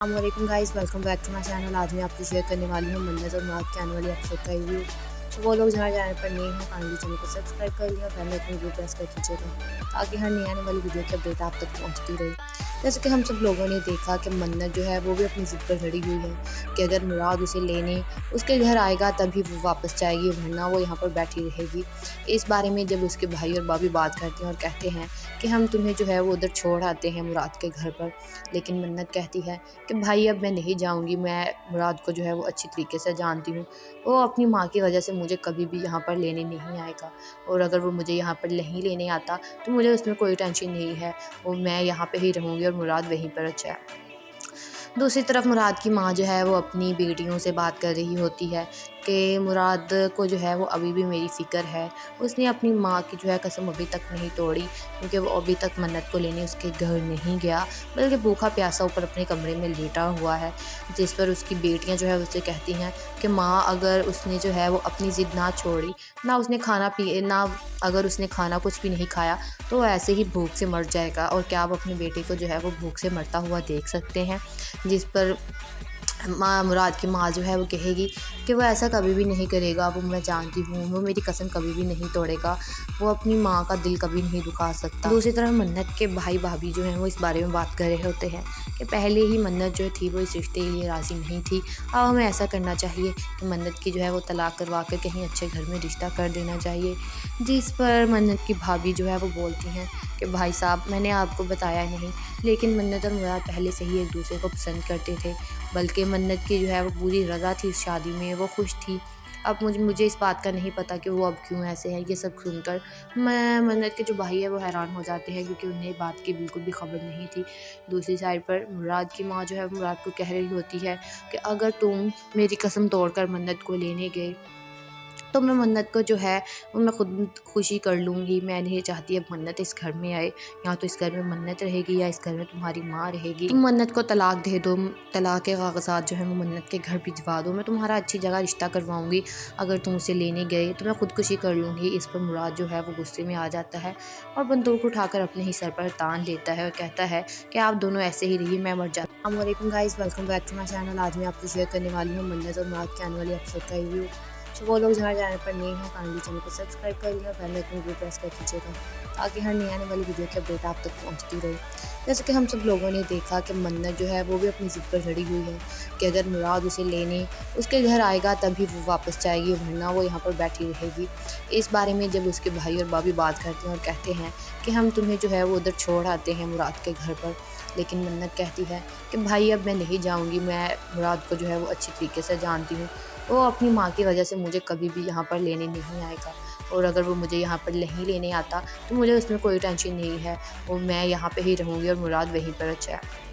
अस्सलामुअलैकुम guys, welcome back to my channel. आज मैं आपसे शेयर करने वाली हूँ मन्नत और मुराद के आने वाली एपिसोड का रिव्यू। तो वो लोग जहाँ चैनल पर नए हैं काइंडली चैनल को सब्सक्राइब कर लिया और बेल आइकन को प्रेस कर दीजिएगा ताकि हर नई आने वाली वीडियो की अपडेट आप तक पहुँचती रहे। जैसे कि हम सब लोगों ने देखा कि मन्नत जो है वो भी अपनी ज़िद पर खड़ी हुई है कि अगर मुराद उसे लेने उसके घर आएगा तभी वो वापस जाएगी, वरना वो यहाँ पर बैठी रहेगी। इस बारे में जब उसके भाई और भाभी बात करते हैं और कहते हैं कि हम तुम्हें जो है वो उधर छोड़ आते हैं मुराद के घर पर, लेकिन मन्नत कहती है कि भाई अब मैं नहीं जाऊंगी, मैं मुराद को जो है वो अच्छी तरीके से जानती हूँ। वो अपनी माँ की वजह से मुझे कभी भी यहाँ पर लेने नहीं आएगा, और अगर वो मुझे यहाँ पर नहीं लेने आता तो मुझे उसमें कोई टेंशन नहीं है, वो मैं यहाँ पे ही रहूँगी और मुराद वहीं पर अच्छा है। दूसरी तरफ मुराद की माँ जो है वो अपनी बेटियों से बात कर रही होती है कि मुराद को जो है वो अभी भी मेरी फ़िक्र है। उसने अपनी माँ की जो है कसम अभी तक नहीं तोड़ी, क्योंकि वो अभी तक मन्नत को लेने उसके घर नहीं गया, बल्कि भूखा प्यासा ऊपर अपने कमरे में लेटा हुआ है। जिस पर उसकी बेटियां जो है उससे कहती हैं कि माँ अगर उसने जो है वो अपनी ज़िद ना छोड़ी, ना उसने खाना पी ना अगर उसने खाना कुछ भी नहीं खाया तो वो ऐसे ही भूख से मर जाएगा, और क्या आप अपनी बेटी को जो है वो भूख से मरता हुआ देख सकते हैं। जिस पर माँ मुराद की माँ जो है वो कहेगी कि वो ऐसा कभी भी नहीं करेगा, वो मैं जानती हूँ, वो मेरी कसम कभी भी नहीं तोड़ेगा, वो अपनी माँ का दिल कभी नहीं दुखा सकता। दूसरी तरफ मन्नत के भाई भाभी जो हैं वो इस बारे में बात कर रहे होते हैं कि पहले ही मन्नत जो थी वो इस रिश्ते के लिए राज़ी नहीं थी। अब हमें ऐसा करना चाहिए कि मन्नत की जो है वो तलाक करवा कर कहीं अच्छे घर में रिश्ता कर देना चाहिए। जिस पर मन्नत की भाभी जो है वो बोलती हैं कि भाई साहब, मैंने आपको बताया नहीं, लेकिन मन्नत और मुराद पहले से ही एक दूसरे को पसंद करते थे, बल्कि मन्नत की जो है वो पूरी रज़ा थी इस शादी में, वो खुश थी। अब मुझे इस बात का नहीं पता कि वो अब क्यों ऐसे हैं। ये सब सुनकर मैं मन्नत के जो भाई है वो हैरान हो जाते हैं, क्योंकि उन्हें बात की बिल्कुल भी खबर नहीं थी। दूसरी साइड पर मुराद की माँ जो है मुराद को कह रही होती है कि अगर तुम मेरी कसम तोड़कर मन्नत को लेने गए तो मैं मन्नत को जो है वो मैं खुद खुशी कर लूँगी। मैं नहीं चाहती अब मन्नत इस घर में आए, या तो इस घर में मन्नत रहेगी या इस घर में तुम्हारी माँ रहेगी। तुम मन्नत को तलाक दे दो, तलाक के कागजात जो है वो मन्नत के घर भिजवा दो, मैं तुम्हारा अच्छी जगह रिश्ता करवाऊँगी। अगर तुम उसे लेने गए तो मैं खुदकुशी कर लूँगी। इस पर मुराद जो है वो गुस्से में आ जाता है और बंदूक उठाकर अपने ही सर पर तान लेता है और कहता है कि आप दोनों ऐसे ही रहिए, मैं मर जाता हूँ। अस्सलाम वालेकुम guys, welcome back to my channel. आज मैं आपसे शेयर करने वाली हूँ मन्नत और मुराद के आने वाली एपिसोड का रिव्यू। तो वो लोग जहाँ चैनल पर नए हैं काइंडली चैनल को सब्सक्राइब कर लिया और बेल आइकन को प्रेस कर दीजिएगा ताकि हर नई आने वाली वीडियो की अपडेट आप तक पहुँचती रहे। जैसे कि हम सब लोगों ने देखा कि मन्नत जो है वो भी अपनी ज़िद पर खड़ी हुई है कि अगर मुराद उसे लेने उसके घर आएगा तभी वो वापस जाएगी, वरना वो यहाँ पर बैठी रहेगी। इस बारे में जब उसके भाई और भाभी बात करते हैं और कहते हैं कि हम तुम्हें जो है वो उधर छोड़ आते हैं मुराद के घर पर, लेकिन मन्नत कहती है कि भाई अब मैं नहीं जाऊँगी, मैं मुराद को जो है वो अच्छी तरीके से जानती हूँ। वो अपनी माँ की वजह से मुझे कभी भी यहाँ पर लेने नहीं आएगा, और अगर वो मुझे यहाँ पर नहीं लेने आता तो मुझे उसमें कोई टेंशन नहीं है, वो मैं यहाँ पे ही रहूँगी और मुराद वहीं पर अच्छा है।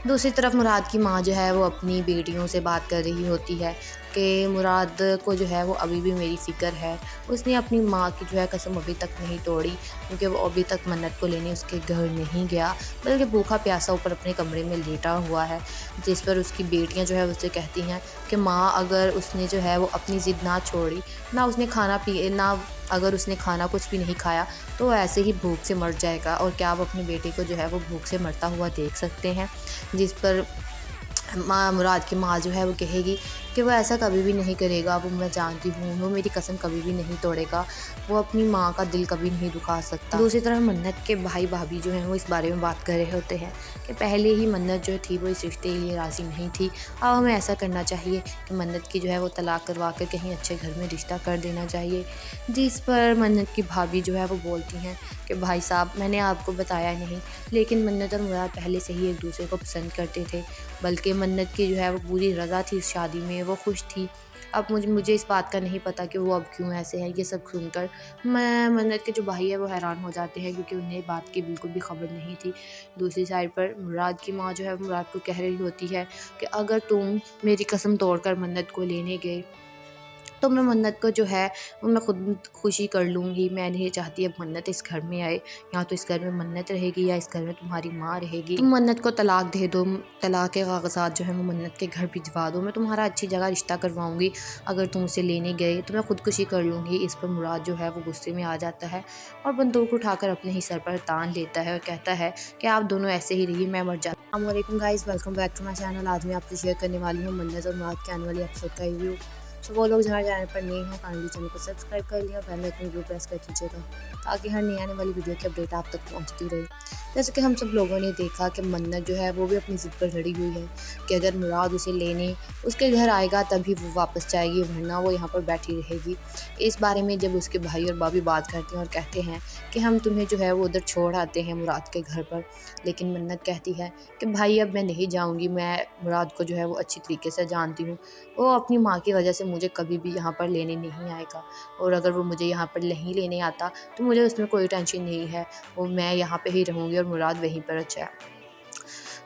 दूसरी तरफ मुराद की माँ जो है वो अपनी बेटियों से बात कर रही होती है कि मुराद को जो है वो अभी भी मेरी फ़िक्र है। उसने अपनी माँ की जो है कसम अभी तक नहीं तोड़ी, क्योंकि वो अभी तक मन्नत को लेने उसके घर नहीं गया, बल्कि भूखा प्यासा ऊपर अपने कमरे में लेटा हुआ है। जिस पर उसकी बेटियां जो है उससे कहती हैं कि माँ अगर उसने जो है वो अपनी ज़िद ना छोड़ी, ना अगर उसने खाना कुछ भी नहीं खाया तो वो ऐसे ही भूख से मर जाएगा, और क्या आप अपनी बेटी को जो है वो भूख से मरता हुआ देख सकते हैं। जिस पर माँ मुराद की माँ जो है वो कहेगी कि वो ऐसा कभी भी नहीं करेगा, वो मैं जानती हूँ, वो मेरी कसम कभी भी नहीं तोड़ेगा, वो अपनी माँ का दिल कभी नहीं दुखा सकता। दूसरी तरफ मन्नत के भाई भाभी जो हैं वो इस बारे में बात कर रहे होते हैं कि पहले ही मन्नत जो थी वो इस रिश्ते के लिए राज़ी नहीं थी। अब हमें ऐसा करना चाहिए कि मन्नत की जो है वो तलाक करवा कर कहीं अच्छे घर में रिश्ता कर देना चाहिए। जिस पर मन्नत की भाभी जो है वो बोलती हैं कि भाई साहब, मैंने आपको बताया नहीं, लेकिन मन्नत और मुराद पहले से ही एक दूसरे को पसंद करते थे, बल्कि मन्नत की जो है वो पूरी रज़ा थी इस शादी में, वो खुश थी। अब मुझे इस बात का नहीं पता कि वो अब क्यों ऐसे हैं। ये सब सुनकर मैं मन्नत के जो भाई है वो हैरान हो जाते हैं, क्योंकि उन्हें बात की बिल्कुल भी खबर नहीं थी। दूसरी साइड पर मुराद की माँ जो है मुराद को कह रही होती है कि अगर तुम मेरी कसम तोड़कर मन्नत को लेने गए तो मैं मन्नत को जो है वो मैं खुद खुशी कर लूँगी। मैं नहीं चाहती अब मन्नत इस घर में आए, या तो इस घर में मन्नत रहेगी या इस घर में तुम्हारी माँ रहेगी। तुम मन्नत को तलाक दे दो, तलाक के कागज़ात जो है वो मन्नत के घर भिजवा दो। मैं तुम्हारा अच्छी जगह रिश्ता करवाऊँगी। अगर तुम उसे लेने गए तो मैं खुदकुशी कर लूँगी। इस पर मुराद जो है वो गुस्से में आ जाता है और बंदूक उठाकर अपने ही सर पर तान लेता है और कहता है कि आप दोनों ऐसे ही रहिए, मैं मर जाता हूं। अस्सलामुअलैकुम guys, welcome back to my channel. आज मैं आपसे शेयर करने वाली हूँ मन्नत और मुराद के आने वाली एपिसोड का रिव्यू। तो वो लोग जहाँ चैनल पर नए हैं काइंडली चैनल को सब्सक्राइब कर लिया और बेल आइकन जरूर प्रेस कर दीजिएगा ताकि हर नई आने वाली वीडियो की अपडेट आप तक पहुँचती रहे। जैसे कि हम सब लोगों ने देखा कि मन्नत जो है वो भी अपनी ज़िद पर लड़ी हुई है कि अगर मुराद उसे लेने उसके घर आएगा तभी वो वापस जाएगी, वरना वो यहाँ पर बैठी रहेगी। इस बारे में जब उसके भाई और भाभी बात करते हैं और कहते हैं कि हम तुम्हें जो है वो उधर छोड़ आते हैं मुराद के घर पर, लेकिन मन्नत कहती है कि भाई अब मैं नहीं जाऊँगी। मैं मुराद को जो है वो अच्छी तरीके से जानती हूँ। वो अपनी माँ की वजह से मुझे कभी भी यहाँ पर लेने नहीं आएगा, और अगर वो मुझे यहाँ पर नहीं लेने आता तो मुझे उसमें कोई टेंशन नहीं है। वो मैं यहाँ पे ही रहूँगी और मुराद वहीं पर अच्छा है।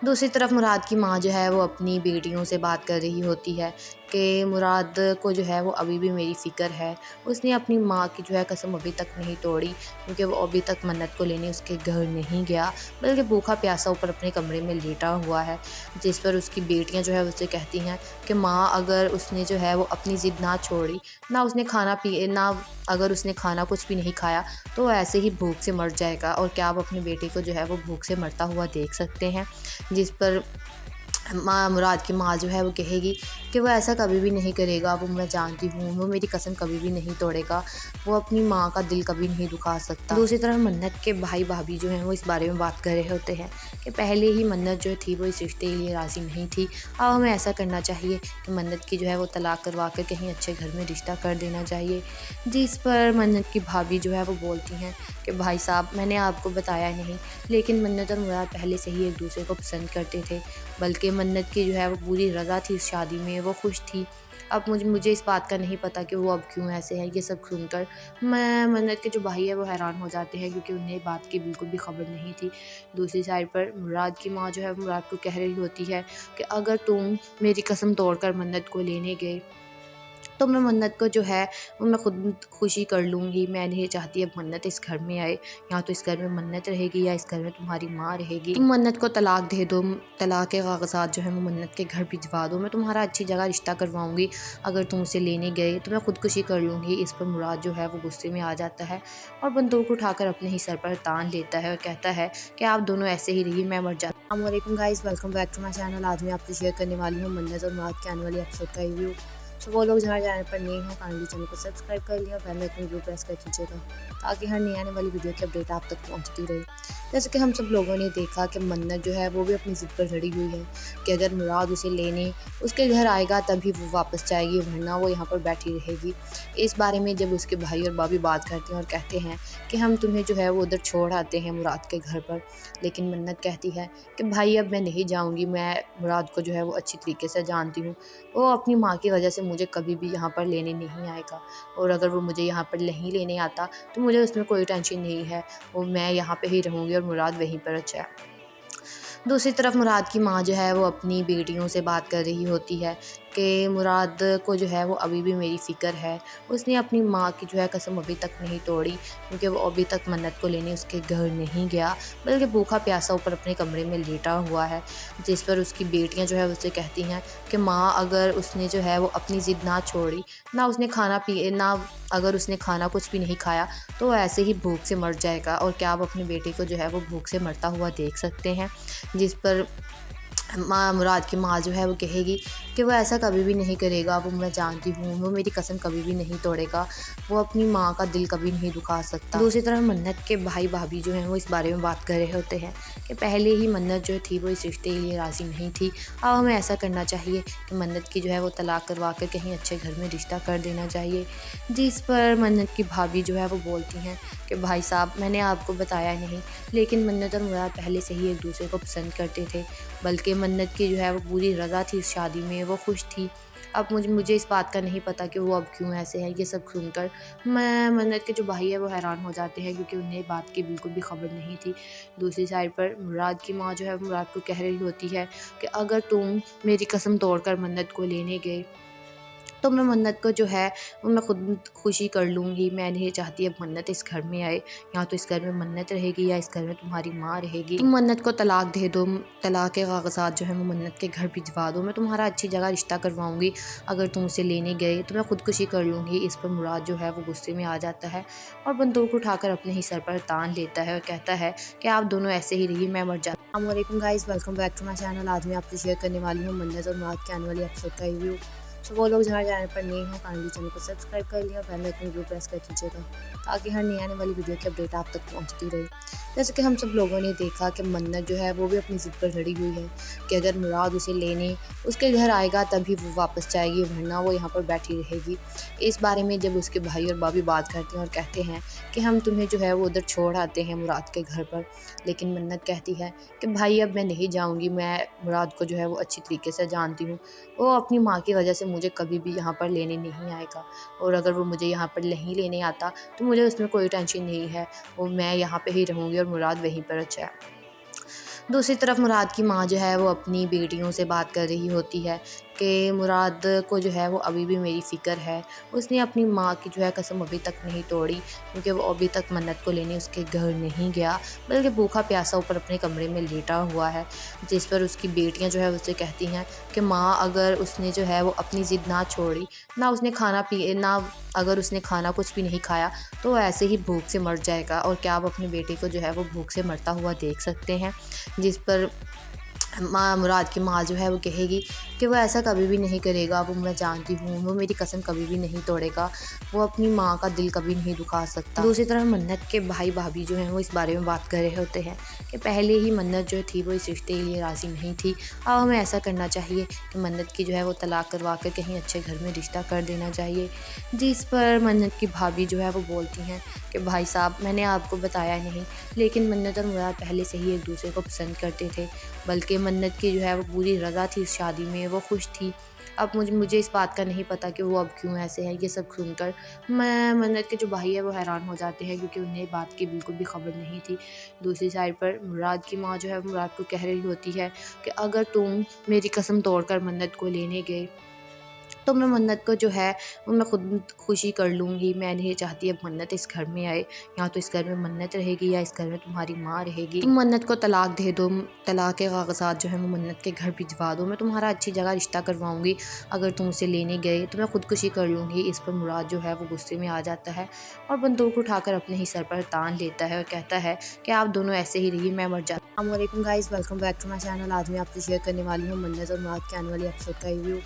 दूसरी तरफ मुराद की माँ जो है वो अपनी बेटियों से बात कर रही होती है कि मुराद को जो है वो अभी भी मेरी फ़िक्र है। उसने अपनी माँ की जो है कसम अभी तक नहीं तोड़ी, क्योंकि वो अभी तक मन्नत को लेने उसके घर नहीं गया, बल्कि भूखा प्यासा ऊपर अपने कमरे में लेटा हुआ है। जिस पर उसकी बेटियां जो है उससे कहती हैं कि माँ अगर उसने जो है वो अपनी ज़िद ना छोड़ी, ना उसने खाना पी ना अगर उसने खाना कुछ भी नहीं खाया तो वो ऐसे ही भूख से मर जाएगा, और क्या आप अपने बेटे को जो है वो भूख से मरता हुआ देख सकते हैं। जिस पर मुराद की माँ जो है वो कहेगी कि वो ऐसा कभी भी नहीं करेगा, वो मैं जानती हूँ, वो मेरी कसम कभी भी नहीं तोड़ेगा, वो अपनी माँ का दिल कभी नहीं दुखा सकता। दूसरी तरफ मन्नत के भाई भाभी जो हैं वो इस बारे में बात कर रहे होते हैं कि पहले ही मन्नत जो थी वो इस रिश्ते के लिए राज़ी नहीं थी। अब हमें ऐसा करना चाहिए कि मन्नत की जो है वो तलाक करवा कर कहीं अच्छे घर में रिश्ता कर देना चाहिए। जिस पर मन्नत की भाभी जो है वो बोलती हैं कि भाई साहब, मैंने आपको बताया नहीं, लेकिन मन्नत और मुराद पहले से ही एक दूसरे को पसंद करते थे, बल्कि मन्नत की जो है वो पूरी रज़ा थी इस शादी में, वो खुश थी। अब मुझे इस बात का नहीं पता कि वो अब क्यों ऐसे है। ये सब सुनकर मन्नत के जो भाई है वो हैरान हो जाते हैं, क्योंकि उन्हें बात की बिल्कुल भी खबर नहीं थी। दूसरी साइड पर मुराद की माँ जो है मुराद को कह रही होती है कि अगर तुम मेरी कसम तोड़कर मन्नत को लेने गए तो मैं मन्नत को जो है वो मैं खुद खुशी कर लूँगी। मैं नहीं चाहती अब मन्नत इस घर में आए, या तो इस घर में मन्नत रहेगी या इस घर में तुम्हारी माँ रहेगी। तुम मन्नत को तलाक दे दो, तलाक के कागज़ात जो है वो मन्नत के घर भिजवा दो। मैं तुम्हारा अच्छी जगह रिश्ता करवाऊँगी। अगर तुम उसे लेने गए तो मैं खुदकुशी कर लूँगी। इस पर मुराद जो है वो गुस्से में आ जाता है और बंदूक उठाकर अपने ही सर पर तान लेता है और कहता है कि आप दोनों ऐसे ही रहिए, मैं मर जाता हूं। अस्सलाम वालेकुम guys, welcome back to my channel. आज मैं आपसे शेयर करने वाली हूँ मन्नत और मुराद के आने वाली एपिसोड का रिव्यू। तो वो लोग जहाँ चैनल पर नए हैं काइंडली चैनल को सब्सक्राइब कर लिया और बेल आइकन जरूर प्रेस कर दीजिएगा ताकि हर नई आने वाली वीडियो की अपडेट आप तक पहुँचती रहे। जैसे कि हम सब लोगों ने देखा कि मन्नत जो है वो भी अपनी ज़िद पर लड़ी हुई है कि अगर मुराद उसे लेने उसके घर आएगा तभी वो वापस जाएगी, वरना वो यहाँ पर बैठी रहेगी। इस बारे में जब उसके भाई और भाभी बात करते हैं और कहते हैं कि हम तुम्हें जो है वो उधर छोड़ आते हैं मुराद के घर पर, लेकिन मन्नत कहती है कि भाई अब मैं नहीं जाऊँगी। मैं मुराद को जो है वो अच्छी तरीके से जानती हूँ। वो अपनी माँ की वजह से मुझे कभी भी यहाँ पर लेने नहीं आएगा, और अगर वो मुझे यहाँ पर नहीं लेने आता तो मुझे उसमें कोई टेंशन नहीं है। वो मैं यहाँ पे ही रहूँगी और मुराद वहीं पर अच्छा है। दूसरी तरफ मुराद की माँ जो है वो अपनी बेटियों से बात कर रही होती है कि मुराद को जो है वो अभी भी मेरी फ़िक्र है। उसने अपनी माँ की जो है कसम अभी तक नहीं तोड़ी, क्योंकि वो अभी तक मन्नत को लेने उसके घर नहीं गया, बल्कि भूखा प्यासा ऊपर अपने कमरे में लेटा हुआ है। जिस पर उसकी बेटियां जो है उससे कहती हैं कि माँ अगर उसने जो है वो अपनी ज़िद ना छोड़ी, ना अगर उसने खाना कुछ भी नहीं खाया तो वो ऐसे ही भूख से मर जाएगा, और क्या आप अपने बेटे को जो है वो भूख से मरता हुआ देख सकते हैं। जिस पर मुराद की माँ जो है वो कहेगी कि वो ऐसा कभी भी नहीं करेगा, वो मैं जानती हूँ, वो मेरी कसम कभी भी नहीं तोड़ेगा, वो अपनी माँ का दिल कभी नहीं दुखा सकता। दूसरी तरफ मन्नत के भाई भाभी जो हैं वो इस बारे में बात कर रहे होते हैं कि पहले ही मन्नत जो थी वो इस रिश्ते के लिए राज़ी नहीं थी। अब हमें ऐसा करना चाहिए कि मन्नत की जो है वो तलाक करवा कर कहीं अच्छे घर में रिश्ता कर देना चाहिए। जिस पर मन्नत की भाभी जो है वो बोलती हैं कि भाई साहब, मैंने आपको बताया नहीं, लेकिन मन्नत और मुराद पहले से ही एक दूसरे को पसंद करते थे, बल्कि मन्नत की जो है वो पूरी रज़ा थी इस शादी में, वो खुश थी। अब मुझे इस बात का नहीं पता कि वो अब क्यों ऐसे है। ये सब सुनकर मन्नत के जो भाई है वो हैरान हो जाते हैं, क्योंकि उन्हें बात की बिल्कुल भी खबर नहीं थी। दूसरी साइड पर मुराद की माँ जो है मुराद को कह रही होती है कि अगर तुम मेरी कसम तोड़कर मन्नत को लेने गए तो मैं मन्नत को जो है वो मैं खुद खुशी कर लूँगी। मैं नहीं चाहती अब मन्नत इस घर में आए, या तो इस घर में मन्नत रहेगी या इस घर में तुम्हारी माँ रहेगी। तुम मन्नत को तलाक दे दो, तलाक के कागजात जो है वो मन्नत के घर भिजवा दो। मैं तुम्हारा अच्छी जगह रिश्ता करवाऊँगी। अगर तुम उसे लेने गए तो मैं खुदकुशी कर लूँगी। इस पर मुराद जो है वो गुस्से में आ जाता है और बंदूक उठाकर अपने ही सर पर तान लेता है और कहता है कि आप दोनों ऐसे ही रहिए, मैं मर जाता हूँ। अस्सलाम वालेकुम guys, welcome back to my channel. आज मैं आपसे शेयर करने वाली हूँ मन्नत और मुराद के आने वाली एपिसोड का रिव्यू। तो वो लोग जहाँ चैनल पर नए हों काइंडली चैनल को सब्सक्राइब कर लिया, बेल आइकन को प्रेस कर दीजिएगा ताकि हर नई आने वाली वीडियो की अपडेट आप तक पहुँचती रहे। जैसे कि हम सब लोगों ने देखा कि मन्नत जो है वो भी अपनी ज़िद पर लड़ी हुई है कि अगर मुराद उसे लेने उसके घर आएगा तभी वो वापस जाएगी, वरना वो यहाँ पर बैठी रहेगी। इस बारे में जब उसके भाई और भाभी बात करते हैं और कहते हैं कि हम तुम्हें जो है वो उधर छोड़ आते हैं मुराद के घर पर, लेकिन मन्नत कहती है कि भाई अब मैं नहीं जाऊँगी, मैं मुराद को जो है वो अच्छी तरीके से जानती हूँ। वो अपनी माँ की वजह से मुझे कभी भी यहाँ पर लेने नहीं आएगा, और अगर वो मुझे यहाँ पर नहीं लेने आता तो मुझे उसमें कोई टेंशन नहीं है, वो मैं यहाँ पे ही रहूँगी और मुराद वहीं पर अच्छा है। दूसरी तरफ मुराद की माँ जो है वो अपनी बेटियों से बात कर रही होती है कि मुराद को जो है वो अभी भी मेरी फ़िक्र है। उसने अपनी माँ की जो है कसम अभी तक नहीं तोड़ी, क्योंकि वो अभी तक मन्नत को लेने उसके घर नहीं गया, बल्कि भूखा प्यासा ऊपर अपने कमरे में लेटा हुआ है। जिस पर उसकी बेटियां जो है उससे कहती हैं कि माँ अगर उसने जो है वो अपनी ज़िद ना छोड़ी, ना अगर उसने खाना कुछ भी नहीं खाया तो वो ऐसे ही भूख से मर जाएगा, और क्या आप अपनी बेटी को जो है वो भूख से मरता हुआ देख सकते हैं। जिस पर मुराद की माँ जो है वो कहेगी कि वो ऐसा कभी भी नहीं करेगा, वो मैं जानती हूँ, वो मेरी कसम कभी भी नहीं तोड़ेगा, वो अपनी माँ का दिल कभी नहीं दुखा सकता। दूसरी तरफ मन्नत के भाई भाभी जो हैं वो इस बारे में बात कर रहे होते हैं कि पहले ही मन्नत जो थी वो इस रिश्ते के लिए राज़ी नहीं थी। अब हमें ऐसा करना चाहिए कि मन्नत की जो है वो तलाक करवा कर कहीं अच्छे घर में रिश्ता कर देना चाहिए। जिस पर मन्नत की भाभी जो है वो बोलती हैं कि भाई साहब, मैंने आपको बताया नहीं, लेकिन मन्नत और मुराद पहले से ही एक दूसरे को पसंद करते थे, बल्कि मन्नत की जो है वो पूरी रज़ा थी इस शादी में, वो खुश थी। अब मुझे इस बात का नहीं पता कि वो अब क्यों ऐसे है। ये सब सुनकर मन्नत के जो भाई है वो हैरान हो जाते हैं, क्योंकि उन्हें बात की बिल्कुल भी खबर नहीं थी। दूसरी साइड पर मुराद की माँ जो है मुराद को कह रही होती है कि अगर तुम मेरी कसम तोड़कर मन्नत को लेने गए तो मैं मन्नत को जो है वो मैं खुद खुशी कर लूँगी। मैं नहीं चाहती अब मन्नत इस घर में आए, या तो इस घर में मन्नत रहेगी या इस घर में तुम्हारी माँ रहेगी। तुम मन्नत को तलाक दे दो, तलाक के कागजात जो है वो मन्नत के घर भिजवा दो। मैं तुम्हारा अच्छी जगह रिश्ता करवाऊँगी। अगर तुम उसे लेने गए तो मैं खुदकुशी कर लूँगी। इस पर मुराद जो है वो गुस्से में आ जाता है और बंदूक उठाकर अपने ही सर पर तान लेता है और कहता है कि आप दोनों ऐसे ही रहिए, मैं मर जाता हूँ। अस्सलाम वालेकुम guys, welcome back to my channel. आज मैं आपसे शेयर करने वाली हूँ मन्नत और मुराद के आने वाली एपिसोड का रिव्यू।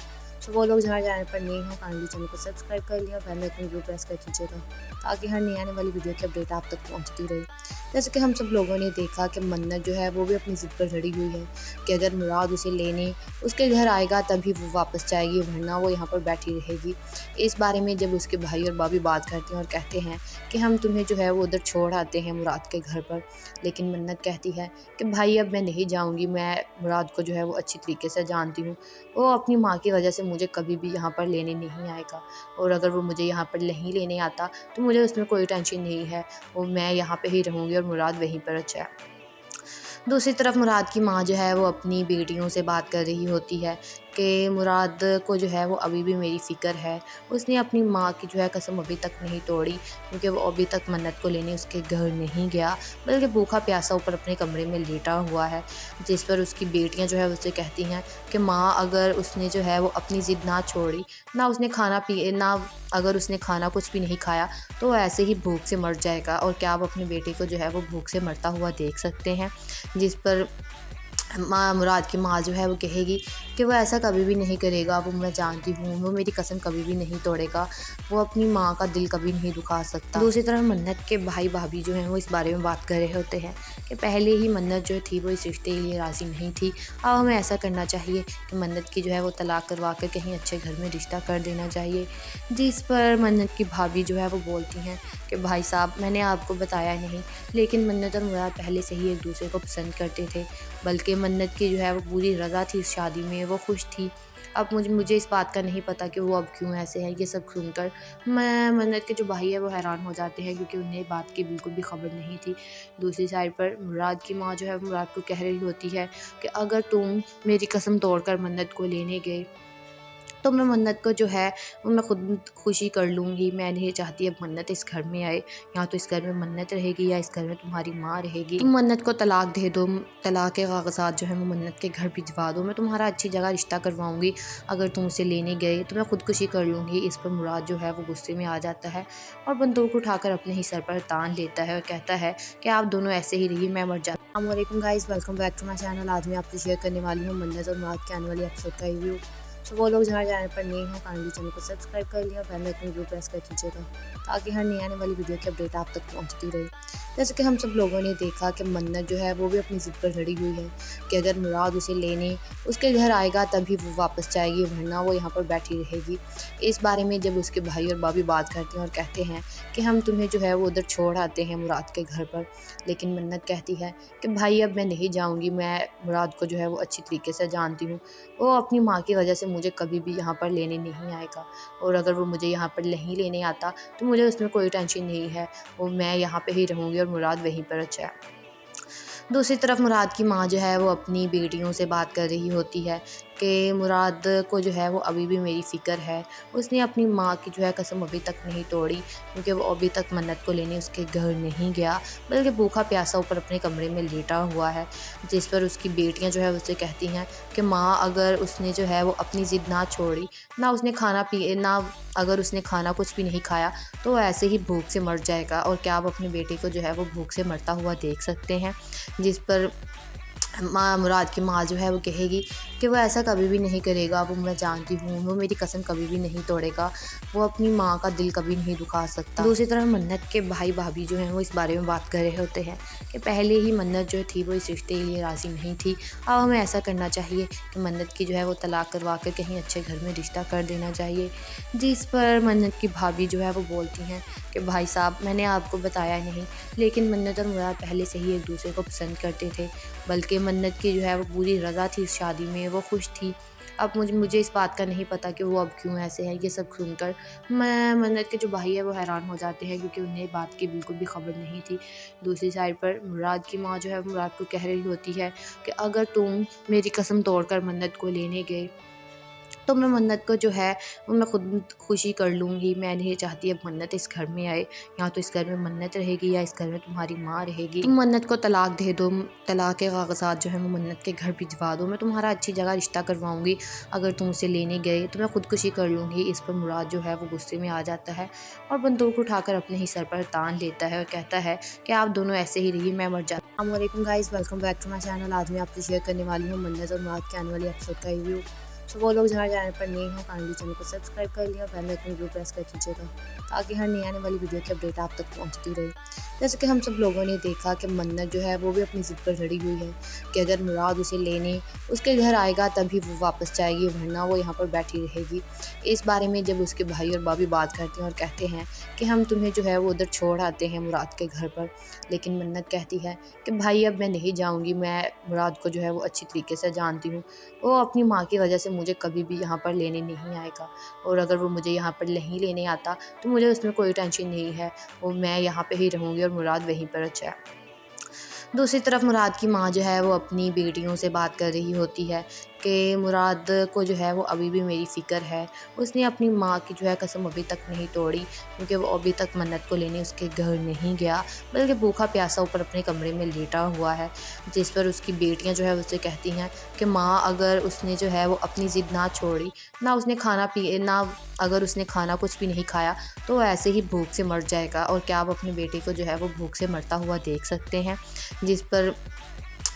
तो वो लोग जहाँ चैनल पर नए हों काइंडली चैनल को सब्सक्राइब कर लिया, बेल आइकन को प्रेस कर दीजिएगा ताकि हर नई आने वाली वीडियो की अपडेट आप तक पहुँचती रहे। जैसे कि हम सब लोगों ने देखा कि मन्नत जो है वो भी अपनी ज़िद पर लड़ी हुई है कि अगर मुराद उसे लेने उसके घर आएगा तभी वो वापस जाएगी, वरना वो यहाँ पर बैठी रहेगी। इस बारे में जब उसके भाई और भाभी बात करते हैं और कहते हैं कि हम तुम्हें जो है वो उधर छोड़ आते हैं मुराद के घर पर, लेकिन मन्नत कहती है कि भाई अब मैं नहीं जाऊँगी, मैं मुराद को जो है वो अच्छी तरीके से जानती हूँ, वो अपनी माँ की वजह से मुझे कभी भी यहाँ पर लेने नहीं आएगा, और अगर वो मुझे यहाँ पर नहीं लेने आता तो मुझे उसमें कोई टेंशन नहीं है, वो मैं यहाँ पे ही रहूँगी और मुराद वहीं पर अच्छा है। दूसरी तरफ मुराद की माँ जो है वो अपनी बेटियों से बात कर रही होती है कि मुराद को जो है वो अभी भी मेरी फ़िक्र है। उसने अपनी माँ की जो है कसम अभी तक नहीं तोड़ी, क्योंकि वो अभी तक मन्नत को लेने उसके घर नहीं गया, बल्कि भूखा प्यासा ऊपर अपने कमरे में लेटा हुआ है। जिस पर उसकी बेटियां जो है उससे कहती हैं कि माँ अगर उसने जो है वो अपनी ज़िद ना छोड़ी, ना अगर उसने खाना कुछ भी नहीं खाया तो वो ऐसे ही भूख से मर जाएगा, और क्या आप अपनी बेटी को जो है वो भूख से मरता हुआ देख सकते हैं। जिस पर मुराद की माँ जो है वो कहेगी कि वो ऐसा कभी भी नहीं करेगा, वो मैं जानती हूँ, वो मेरी कसम कभी भी नहीं तोड़ेगा, वो अपनी माँ का दिल कभी नहीं दुखा सकता। दूसरी तरफ मन्नत के भाई भाभी जो हैं वो इस बारे में बात कर रहे होते हैं कि पहले ही मन्नत जो थी वो इस रिश्ते के लिए राज़ी नहीं थी। अब हमें ऐसा करना चाहिए कि मन्नत की जो है वो तलाक करवा कर कहीं अच्छे घर में रिश्ता कर देना चाहिए। जिस पर मन्नत की भाभी जो है वो बोलती हैं कि भाई साहब, मैंने आपको बताया नहीं, लेकिन मन्नत और मुराद पहले से ही एक दूसरे को पसंद करते थे, बल्कि मन्नत की जो है वो पूरी रज़ा थी इस शादी में, वो खुश थी। अब मुझे इस बात का नहीं पता कि वो अब क्यों ऐसे है। ये सब सुनकर मन्नत के जो भाई है वो हैरान हो जाते हैं, क्योंकि उन्हें बात की बिल्कुल भी खबर नहीं थी। दूसरी साइड पर मुराद की माँ जो है मुराद को कह रही होती है कि अगर तुम मेरी कसम तोड़कर मन्नत को लेने गए तो मैं मन्नत को जो है वो मैं खुद खुशी कर लूँगी। मैं नहीं चाहती अब मन्नत इस घर में आए, या तो इस घर में मन्नत रहेगी या इस घर में तुम्हारी माँ रहेगी। तुम मन्नत को तलाक दे दो, तलाक के कागज़ात जो है वो मन्नत के घर भिजवा दो। मैं तुम्हारा अच्छी जगह रिश्ता करवाऊँगी। अगर तुम उसे लेने गए तो मैं खुदकुशी कर लूँगी। इस पर मुराद जो है वो गुस्से में आ जाता है और बंदूक उठाकर अपने ही सर पर तान लेता है और कहता है कि आप दोनों ऐसे ही रहिए, मैं मर जाता हूँ। अस्सलाम वालेकुम guys, welcome back to my channel. आज मैं आपसे शेयर करने वाली हूँ मन्नत और मुराद के आने वाली एपिसोड का रिव्यू। तो वो लोग जहाँ चैनल पर नए हों काइंडली चैनल को सब्सक्राइब कर लिया और बेल आइकन जरूर प्रेस कर दीजिएगा ताकि हर नई आने वाली वीडियो की अपडेट आप तक पहुँचती रहे। जैसे कि हम सब लोगों ने देखा कि मन्नत जो है वो भी अपनी ज़िद पर लड़ी हुई है कि अगर मुराद उसे लेने उसके घर आएगा तभी वो वापस जाएगी, वरना वो यहाँ पर बैठी रहेगी। इस बारे में जब उसके भाई और भाभी बात करते हैं और कहते हैं कि हम तुम्हें जो है वो उधर छोड़ आते हैं मुराद के घर पर, लेकिन मन्नत कहती है कि भाई अब मैं नहीं जाऊँगी, मैं मुराद को जो है वो अच्छी तरीके से जानती हूँ। वो अपनी माँ की वजह से मुझे कभी भी यहाँ पर लेने नहीं आएगा, और अगर वो मुझे यहाँ पर नहीं लेने आता तो मुझे उसमें कोई टेंशन नहीं है, वो मैं यहाँ पे ही रहूँगी और मुराद वहीं पर अच्छा है। दूसरी तरफ मुराद की माँ जो है वो अपनी बेटियों से बात कर रही होती है कि मुराद को जो है वो अभी भी मेरी फ़िक्र है। उसने अपनी माँ की जो है कसम अभी तक नहीं तोड़ी, क्योंकि वो अभी तक मन्नत को लेने उसके घर नहीं गया, बल्कि भूखा प्यासा ऊपर अपने कमरे में लेटा हुआ है। जिस पर उसकी बेटियां जो है उससे कहती हैं कि माँ अगर उसने जो है वो अपनी ज़िद ना छोड़ी, ना अगर उसने खाना कुछ भी नहीं खाया तो वो ऐसे ही भूख से मर जाएगा, और क्या आप अपनी बेटी को जो है वो भूख से मरता हुआ देख सकते हैं। जिस पर मुराद की माँ जो है वो कहेगी कि वो ऐसा कभी भी नहीं करेगा, वो मैं जानती हूँ, वो मेरी कसम कभी भी नहीं तोड़ेगा, वो अपनी माँ का दिल कभी नहीं दुखा सकता। दूसरी तरफ मन्नत के भाई भाभी जो हैं वो इस बारे में बात कर रहे होते हैं कि पहले ही मन्नत जो थी वो इस रिश्ते के लिए राज़ी नहीं थी। अब हमें ऐसा करना चाहिए कि मन्नत की जो है वो तलाक करवा कर कहीं अच्छे घर में रिश्ता कर देना चाहिए। जिस पर मन्नत की भाभी जो है वो बोलती हैं कि भाई साहब, मैंने आपको बताया नहीं, लेकिन मन्नत और मुराद पहले से ही एक दूसरे को पसंद करते थे, बल्कि मन्नत की जो है वो पूरी रज़ा थी इस शादी में, वो खुश थी। अब मुझे इस बात का नहीं पता कि वो अब क्यों ऐसे है। ये सब सुनकर मैं मन्नत के जो भाई है वो हैरान हो जाते हैं, क्योंकि उन्हें बात की बिल्कुल भी खबर नहीं थी। दूसरी साइड पर मुराद की माँ जो है मुराद को कह रही होती है कि अगर तुम मेरी कसम तोड़कर मन्नत को लेने गए तो मैं मन्नत को जो है वो मैं खुद खुशी कर लूँगी। मैं नहीं चाहती अब मन्नत इस घर में आए, या तो इस घर में मन्नत रहेगी या इस घर में तुम्हारी माँ रहेगी। तुम मन्नत को तलाक दे दो, तलाक के कागज़ात जो है वो मन्नत के घर भिजवा दो। मैं तुम्हारा अच्छी जगह रिश्ता करवाऊँगी। अगर तुम उसे लेने गए तो मैं खुदकुशी कर लूँगी। इस पर मुराद जो है वो गुस्से में आ जाता है और बंदूक उठाकर अपने ही सर पर तान लेता है और कहता है कि आप दोनों ऐसे ही रहिए, मैं मर जाता हूँ। अस्सलाम वालेकुम guys, welcome back to my channel. आज मैं आपसे शेयर करने वाली हूँ मन्नत और मुराद के आने वाली एपिसोड का रिव्यू। तो वो लोग जहाँ चैनल पर नए हों काइंडली चैनल को सब्सक्राइब कर लिया और बेल आइकन जरूर प्रेस कर दीजिएगा ताकि हर नई आने वाली वीडियो की अपडेट आप तक पहुँचती रहे। जैसे कि हम सब लोगों ने देखा कि मन्नत जो है वो भी अपनी ज़िद पर लड़ी हुई है कि अगर मुराद उसे लेने उसके घर आएगा तभी वो वापस जाएगी, वरना वो यहाँ पर बैठी रहेगी। इस बारे में जब उसके भाई और भाभी बात करते हैं और कहते हैं कि हम तुम्हें जो है वो उधर छोड़ आते हैं मुराद के घर पर, लेकिन मन्नत कहती है कि भाई अब मैं नहीं जाऊँगी, मैं मुराद को जो है वो अच्छी तरीके से जानती हूँ, वो अपनी माँ की वजह से मुझे कभी भी यहाँ पर लेने नहीं आएगा, और अगर वो मुझे यहाँ पर नहीं लेने आता तो मुझे उसमें कोई टेंशन नहीं है, वो मैं यहाँ पे ही रहूँगी और मुराद वहीं पर अच्छा है। दूसरी तरफ मुराद की माँ जो है वो अपनी बेटियों से बात कर रही होती है कि मुराद को जो है वो अभी भी मेरी फ़िक्र है। उसने अपनी माँ की जो है कसम अभी तक नहीं तोड़ी, क्योंकि वो अभी तक मन्नत को लेने उसके घर नहीं गया, बल्कि भूखा प्यासा ऊपर अपने कमरे में लेटा हुआ है। जिस पर उसकी बेटियां जो है उससे कहती हैं कि माँ अगर उसने जो है वो अपनी ज़िद ना छोड़ी, ना अगर उसने खाना कुछ भी नहीं खाया तो वो ऐसे ही भूख से मर जाएगा, और क्या आप अपनी बेटी को जो है वो भूख से मरता हुआ देख सकते हैं। जिस पर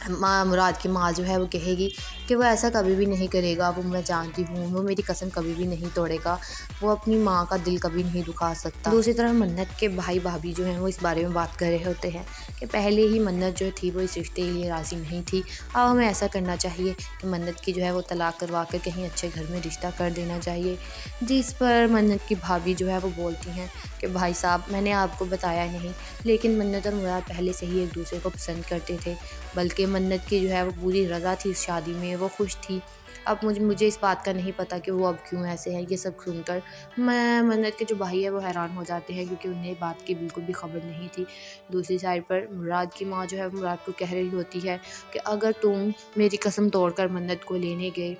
मुराद की माँ जो है वो कहेगी कि वो ऐसा कभी भी नहीं करेगा, वो मैं जानती हूँ, वो मेरी कसम कभी भी नहीं तोड़ेगा, वो अपनी माँ का दिल कभी नहीं दुखा सकता। दूसरी तरफ मन्नत के भाई भाभी जो हैं वो इस बारे में बात कर रहे होते हैं कि पहले ही मन्नत जो थी वो इस रिश्ते के लिए राज़ी नहीं थी। अब हमें ऐसा करना चाहिए कि मन्नत की जो है वो तलाक करवा कर कहीं अच्छे घर में रिश्ता कर देना चाहिए। जिस पर मन्नत की भाभी जो है वो बोलती हैं कि भाई साहब, मैंने आपको बताया नहीं, लेकिन मन्नत और मुराद पहले से ही एक दूसरे को पसंद करते थे, बल्कि मन्नत की जो है वो पूरी रज़ा थी इस शादी में, वो खुश थी। अब मुझे इस बात का नहीं पता कि वो अब क्यों ऐसे है। ये सब सुनकर मैं मन्नत के जो भाई है वो हैरान हो जाते हैं, क्योंकि उन्हें बात की बिल्कुल भी खबर नहीं थी। दूसरी साइड पर मुराद की माँ जो है मुराद को कह रही होती है कि अगर तुम मेरी कसम तोड़कर मन्नत को लेने गए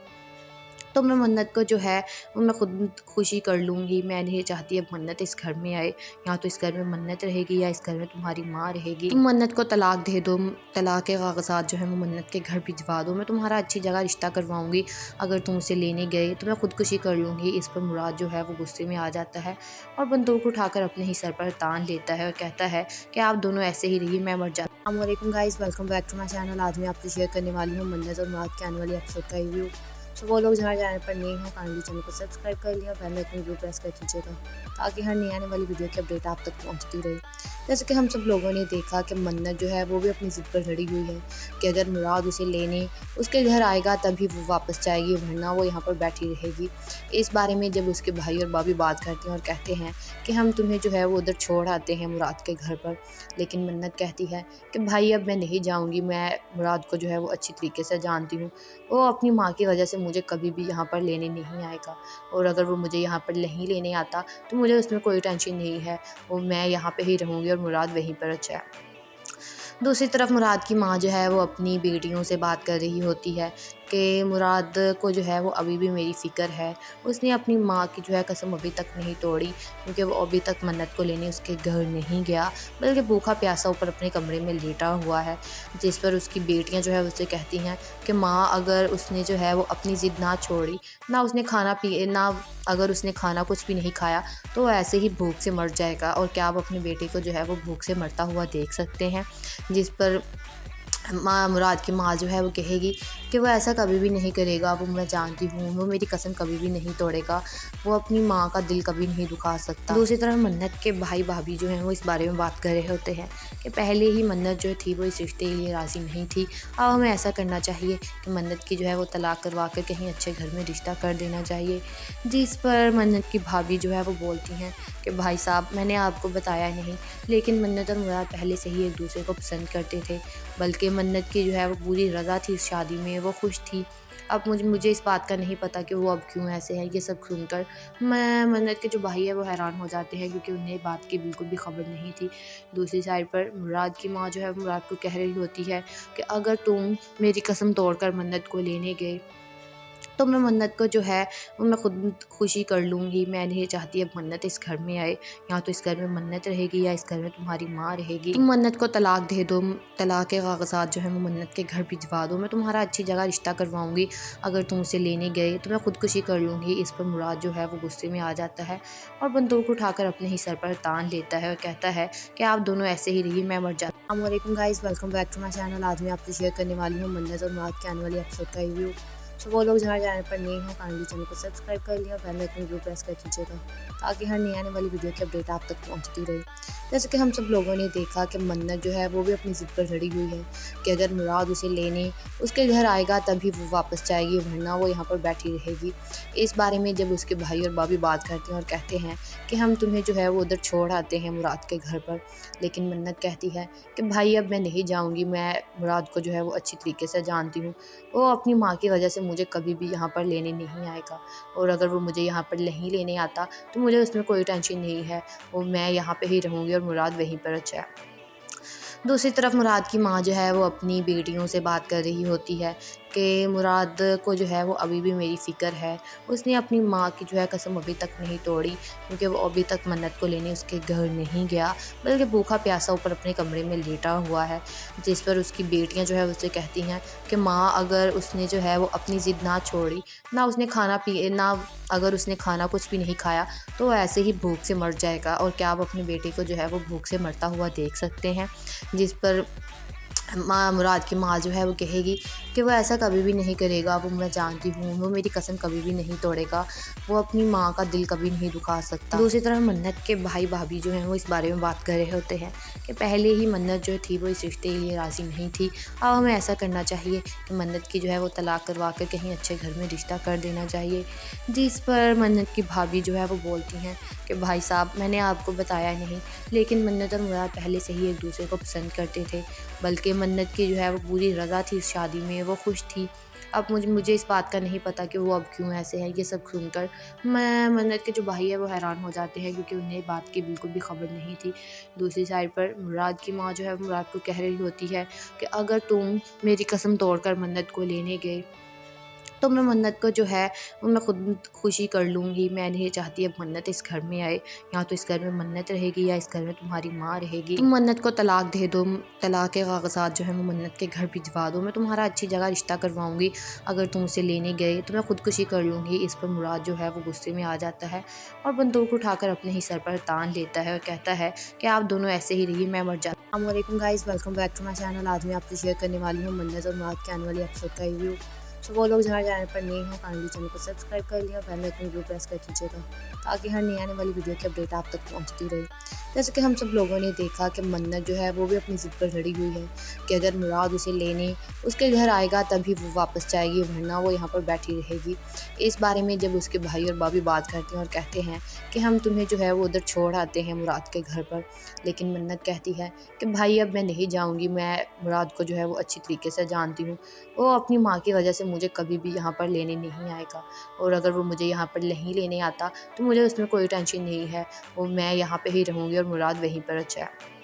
तो मैं मन्नत को जो है वो मैं खुद खुशी कर लूँगी। मैं नहीं चाहती अब मन्नत इस घर में आए, या तो इस घर में मन्नत रहेगी या इस घर में तुम्हारी माँ रहेगी। तुम मन्नत को तलाक दे दो, तलाक के कागजात जो है वो मन्नत के घर भिजवा दो। मैं तुम्हारा अच्छी जगह रिश्ता करवाऊँगी। अगर तुम उसे लेने गए तो मैं खुदकुशी कर लूँगी। इस पर मुराद जो है वो गुस्से में आ जाता है और बंदूक उठाकर अपने ही सर पर तान लेता है और कहता है कि आप दोनों ऐसे ही रहिए, मैं मर जाता हूं। अस्सलाम वालेकुम guys, welcome back to my channel. आज मैं आपसे शेयर करने वाली हूँ मन्नत और मुराद के आने वाली एपिसोड का रिव्यू। तो वो लोग जहाँ चैनल पर नए हो काइंडली चैनल को सब्सक्राइब कर लिया और बेल आइकन जरूर प्रेस कर दीजिएगा ताकि हर नई आने वाली वीडियो की अपडेट आप तक पहुँचती रहे। जैसे कि हम सब लोगों ने देखा कि मन्नत जो है वो भी अपनी ज़िद पर लड़ी हुई है कि अगर मुराद उसे लेने उसके घर आएगा तभी वो वापस जाएगी, वरना वो यहाँ पर बैठी रहेगी। इस बारे में जब उसके भाई और भाभी बात करते हैं और कहते हैं कि हम तुम्हें जो है वो उधर छोड़ आते हैं मुराद के घर पर, लेकिन मन्नत कहती है कि भाई अब मैं नहीं जाऊँगी। मैं मुराद को जो है वो अच्छी तरीके से जानती हूँ। वो अपनी माँ की वजह से मुझे कभी भी यहाँ पर लेने नहीं आएगा, और अगर वो मुझे यहाँ पर नहीं लेने आता तो मुझे उसमें कोई टेंशन नहीं है। वो मैं यहाँ पे ही रहूँगी और मुराद वहीं पर अच्छा है। दूसरी तरफ मुराद की माँ जो है वो अपनी बेटियों से बात कर रही होती है कि मुराद को जो है वो अभी भी मेरी फ़िक्र है। उसने अपनी माँ की जो है कसम अभी तक नहीं तोड़ी, क्योंकि वो अभी तक मन्नत को लेने उसके घर नहीं गया, बल्कि भूखा प्यासा ऊपर अपने कमरे में लेटा हुआ है। जिस पर उसकी बेटियां जो है उससे कहती हैं कि माँ अगर उसने जो है वो अपनी ज़िद ना छोड़ी, ना अगर उसने खाना कुछ भी नहीं खाया तो वो ऐसे ही भूख से मर जाएगा, और क्या आप अपनी बेटी को जो है वो भूख से मरता हुआ देख सकते हैं। जिस पर मुराद की माँ जो है वो कहेगी कि वो ऐसा कभी भी नहीं करेगा, वो मैं जानती हूँ, वो मेरी कसम कभी भी नहीं तोड़ेगा, वो अपनी माँ का दिल कभी नहीं दुखा सकता। दूसरी तरफ मन्नत के भाई भाभी जो हैं वो इस बारे में बात कर रहे होते हैं कि पहले ही मन्नत जो थी वो इस रिश्ते के लिए राज़ी नहीं थी। अब हमें ऐसा करना चाहिए कि मन्नत की जो है वो तलाक करवा कर कहीं अच्छे घर में रिश्ता कर देना चाहिए। जिस पर मन्नत की भाभी जो है वो बोलती हैं कि भाई साहब, मैंने आपको बताया नहीं, लेकिन मन्नत और मुराद पहले से ही एक दूसरे को पसंद करते थे, बल्कि मन्नत की जो है वो पूरी रज़ा थी इस शादी में, वो खुश थी। अब मुझे इस बात का नहीं पता कि वो अब क्यों ऐसे है। ये सब सुनकर मैं मन्नत के जो भाई है वो हैरान हो जाते हैं, क्योंकि उन्हें बात की बिल्कुल भी खबर नहीं थी। दूसरी साइड पर मुराद की माँ जो है मुराद को कह रही होती है कि अगर तुम मेरी कसम तोड़कर मन्नत को लेने गए तो मैं मन्नत को जो है वो मैं खुद खुशी कर लूँगी। मैं नहीं चाहती अब मन्नत इस घर में आए, या तो इस घर में मन्नत रहेगी या इस घर में तुम्हारी माँ रहेगी। तुम मन्नत को तलाक दे दो, तलाक के कागजात जो है वो मन्नत के घर भिजवा दो। मैं तुम्हारा अच्छी जगह रिश्ता करवाऊँगी। अगर तुम उसे लेने गए तो मैं खुदकुशी कर लूँगी। इस पर मुराद जो है वो गुस्से में आ जाता है और बंदूक उठाकर अपने ही सर पर तान लेता है और कहता है कि आप दोनों ऐसे ही रहिए, मैं मर जाता हूं। अस्सलाम वालेकुम guys, welcome back to my channel. आज मैं आपसे शेयर करने वाली हूँ मन्नत और मुराद के आने वाली एपिसोड का रिव्यू। तो वो लोग जहाँ चैनल पर नए हो काइंडली चैनल को सब्सक्राइब कर लिया और बेल आइकन जरूर प्रेस कर दीजिएगा ताकि हर नई आने वाली वीडियो की अपडेट आप तक पहुँचती रहे। जैसे कि हम सब लोगों ने देखा कि मन्नत जो है वो भी अपनी ज़िद पर लड़ी हुई है कि अगर मुराद उसे लेने उसके घर आएगा तभी वो वापस जाएगी, वरना वो यहाँ पर बैठी रहेगी। इस बारे में जब उसके भाई और भाभी बात करते हैं और कहते हैं कि हम तुम्हें जो है वो उधर छोड़ आते हैं मुराद के घर पर, लेकिन मन्नत कहती है कि भाई अब मैं नहीं जाऊँगी। मैं मुराद को जो है वो अच्छी तरीके से जानती हूँ। वो अपनी माँ की वजह से मुझे कभी भी यहाँ पर लेने नहीं आएगा, और अगर वो मुझे यहाँ पर नहीं लेने आता तो मुझे उसमें कोई टेंशन नहीं है। वो मैं यहाँ पे ही रहूँगी और मुराद वहीं पर अच्छा है। दूसरी तरफ मुराद की माँ जो है वो अपनी बेटियों से बात कर रही होती है कि मुराद को जो है वो अभी भी मेरी फ़िक्र है। उसने अपनी माँ की जो है कसम अभी तक नहीं तोड़ी, क्योंकि वो अभी तक मन्नत को लेने उसके घर नहीं गया, बल्कि भूखा प्यासा ऊपर अपने कमरे में लेटा हुआ है। जिस पर उसकी बेटियां जो है उससे कहती हैं कि माँ अगर उसने जो है वो अपनी ज़िद ना छोड़ी, ना अगर उसने खाना कुछ भी नहीं खाया तो वो ऐसे ही भूख से मर जाएगा, और क्या आप अपनी बेटी को जो है वो भूख से मरता हुआ देख सकते हैं। जिस पर मुराद की माँ जो है वो कहेगी कि वो ऐसा कभी भी नहीं करेगा, वो मैं जानती हूँ, वो मेरी कसम कभी भी नहीं तोड़ेगा, वो अपनी माँ का दिल कभी नहीं दुखा सकता। दूसरी तरफ मन्नत के भाई भाभी जो हैं वो इस बारे में बात कर रहे होते हैं कि पहले ही मन्नत जो थी वो इस रिश्ते के लिए राज़ी नहीं थी। अब हमें ऐसा करना चाहिए कि मन्नत की जो है वो तलाक करवा कर कहीं अच्छे घर में रिश्ता कर देना चाहिए। जिस पर मन्नत की भाभी जो है वो बोलती हैं कि भाई साहब, मैंने आपको बताया नहीं, लेकिन मन्नत और मुराद पहले से ही एक दूसरे को पसंद करते थे, बल्कि मन्नत की जो है वो पूरी रज़ा थी इस शादी में, वो खुश थी। अब मुझे इस बात का नहीं पता कि वो अब क्यों ऐसे है। ये सब सुनकर मैं मन्नत के जो भाई है वो हैरान हो जाते हैं, क्योंकि उन्हें बात की बिल्कुल भी खबर नहीं थी। दूसरी साइड पर मुराद की माँ जो है मुराद को कह रही होती है कि अगर तुम मेरी कसम तोड़कर मन्नत को लेने गए तो मैं मन्नत को जो है वो मैं खुद खुशी कर लूँगी। मैं नहीं चाहती अब मन्नत इस घर में आए, या तो इस घर में मन्नत रहेगी या इस घर में तुम्हारी माँ रहेगी। तुम मन्नत को तलाक दे दो, तलाक के कागजात जो है वो मन्नत के घर भिजवा दो। मैं तुम्हारा अच्छी जगह रिश्ता करवाऊँगी। अगर तुम उसे लेने गए तो मैं खुदकुशी कर लूँगी। इस पर मुराद जो है वो गुस्से में आ जाता है और बंदूक उठाकर अपने ही सर पर तान लेता है और कहता है कि आप दोनों ऐसे ही रहिए, मैं मर जाता हूँ। अस्सलाम वालेकुम guys, welcome back to my channel. आज मैं आपसे शेयर करने वाली हूँ मन्नत और मुराद के आने वाली एपिसोड का रिव्यू। तो वो लोग जहाँ चैनल पर नए हैं काइंडली चैनल को सब्सक्राइब कर लिया और बेल आइकन जरूर प्रेस कर दीजिएगा ताकि हर नई आने वाली वीडियो की अपडेट आप तक पहुँचती रहे। जैसे कि हम सब लोगों ने देखा कि मन्नत जो है वो भी अपनी ज़िद पर लड़ी हुई है कि अगर मुराद उसे लेने उसके घर आएगा तभी वो वापस जाएगी, वरना वो यहाँ पर बैठी रहेगी। इस बारे में जब उसके भाई और भाभी बात करते हैं और कहते हैं कि हम तुम्हें जो है वो उधर छोड़ आते हैं मुराद के घर पर, लेकिन मन्नत कहती है कि भाई अब मैं नहीं जाऊँगी। मैं मुराद को जो है वो अच्छी तरीके से जानती हूँ। वो अपनी माँ की वजह से मुझे कभी भी यहाँ पर लेने नहीं आएगा, और अगर वो मुझे यहाँ पर नहीं लेने आता तो मुझे उसमें कोई टेंशन नहीं है। वो मैं यहाँ पे ही रहूँगी और मुराद वहीं पर अच्छा है।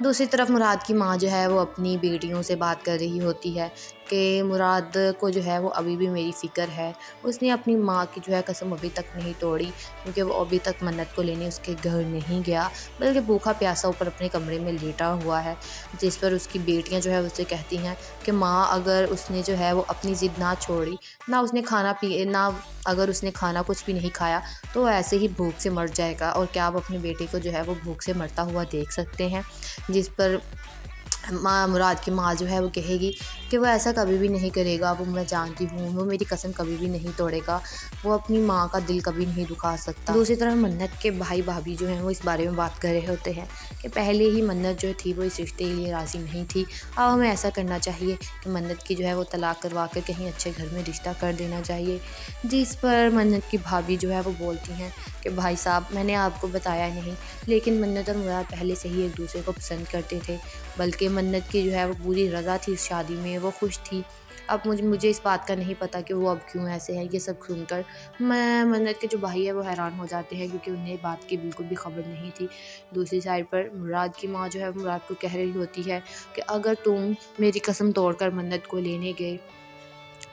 दूसरी तरफ मुराद की माँ जो है वो अपनी बेटियों से बात कर रही होती है कि मुराद को जो है वो अभी भी मेरी फ़िक्र है। उसने अपनी माँ की जो है कसम अभी तक नहीं तोड़ी, क्योंकि वो अभी तक मन्नत को लेने उसके घर नहीं गया, बल्कि भूखा प्यासा ऊपर अपने कमरे में लेटा हुआ है। जिस पर उसकी बेटियां जो है उससे कहती हैं कि माँ अगर उसने जो है वो अपनी ज़िद ना छोड़ी, ना अगर उसने खाना कुछ भी नहीं खाया तो वो ऐसे ही भूख से मर जाएगा, और क्या आप अपने बेटे को जो है वो भूख से मरता हुआ देख सकते हैं। जिस पर मुराद की माँ जो है वो कहेगी कि वो ऐसा कभी भी नहीं करेगा, वो मैं जानती हूँ, वो मेरी कसम कभी भी नहीं तोड़ेगा, वो अपनी माँ का दिल कभी नहीं दुखा सकता। दूसरी तरफ मन्नत के भाई भाभी जो हैं वो इस बारे में बात कर रहे होते हैं कि पहले ही मन्नत जो थी वो इस रिश्ते के लिए राज़ी नहीं थी। अब हमें ऐसा करना चाहिए कि मन्नत की जो है वो तलाक करवा कर कहीं अच्छे घर में रिश्ता कर देना चाहिए। जिस पर मन्नत की भाभी जो है वो बोलती हैं कि भाई साहब, मैंने आपको बताया नहीं, लेकिन मन्नत और मुराद पहले से ही एक दूसरे को पसंद करते थे, बल्कि मन्नत की जो है वो पूरी रज़ा थी इस शादी में, वो खुश थी। अब मुझे इस बात का नहीं पता कि वो अब क्यों ऐसे है। ये सब सुनकर मन्नत के जो भाई है वो हैरान हो जाते हैं, क्योंकि उन्हें बात की बिल्कुल भी खबर नहीं थी। दूसरी साइड पर मुराद की माँ जो है मुराद को कह रही होती है कि अगर तुम मेरी कसम तोड़कर मन्नत को लेने गए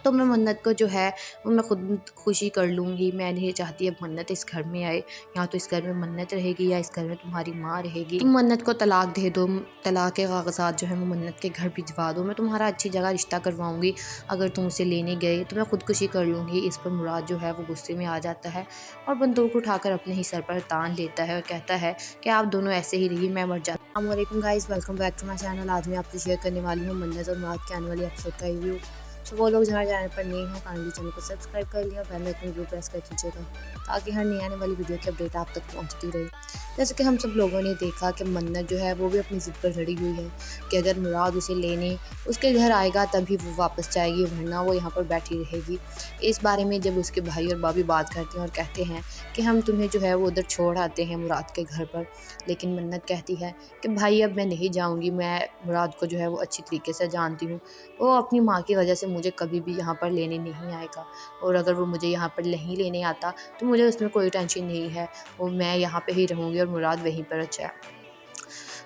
तो मैं मन्नत को जो है वो मैं खुद खुशी कर लूँगी। मैं नहीं चाहती अब मन्नत इस घर में आए, या तो इस घर में मन्नत रहेगी या इस घर में तुम्हारी माँ रहेगी। तुम मन्नत को तलाक दे दो, तलाक के कागजात जो है वो मन्नत के घर भिजवा दो। मैं तुम्हारा अच्छी जगह रिश्ता करवाऊँगी। अगर तुम उसे लेने गए तो मैं खुदकुशी कर लूँगी। इस पर मुराद जो है वो गुस्से में आ जाता है और बंदूक उठाकर अपने ही सर पर तान लेता है और कहता है कि आप दोनों ऐसे ही रहिए, मैं मर जाता हूँ। अस्सलाम वालेकुम guys, welcome back to my channel. आज मैं आपसे शेयर करने वाली हूँ मन्नत और मुराद के आने वाली एपिसोड का रिव्यू। तो वो लोग जहाँ चैनल पर नए हैं काइंडली चैनल को सब्सक्राइब कर लिया और बेल आइकन जरूर प्रेस कर दीजिएगा ताकि हर नई आने वाली वीडियो की अपडेट आप तक पहुँचती रहे। जैसे कि हम सब लोगों ने देखा कि मन्नत जो है वो भी अपनी ज़िद पर लड़ी हुई है कि अगर मुराद उसे लेने उसके घर आएगा तभी वो वापस जाएगी, वरना वो यहाँ पर बैठी रहेगी। इस बारे में जब उसके भाई और भाभी बात करते हैं और कहते हैं कि हम तुम्हें जो है वो उधर छोड़ आते हैं मुराद के घर पर, लेकिन मन्नत कहती है कि भाई अब मैं नहीं जाऊँगी। मैं मुराद को जो है वो अच्छी तरीके से जानती हूँ। वो अपनी माँ की वजह से मुझे कभी भी यहाँ पर लेने नहीं आएगा, और अगर वो मुझे यहाँ पर नहीं लेने आता तो मुझे उसमें कोई टेंशन नहीं है। वो मैं यहाँ पे ही रहूँगी और मुराद वहीं पर अच्छा है।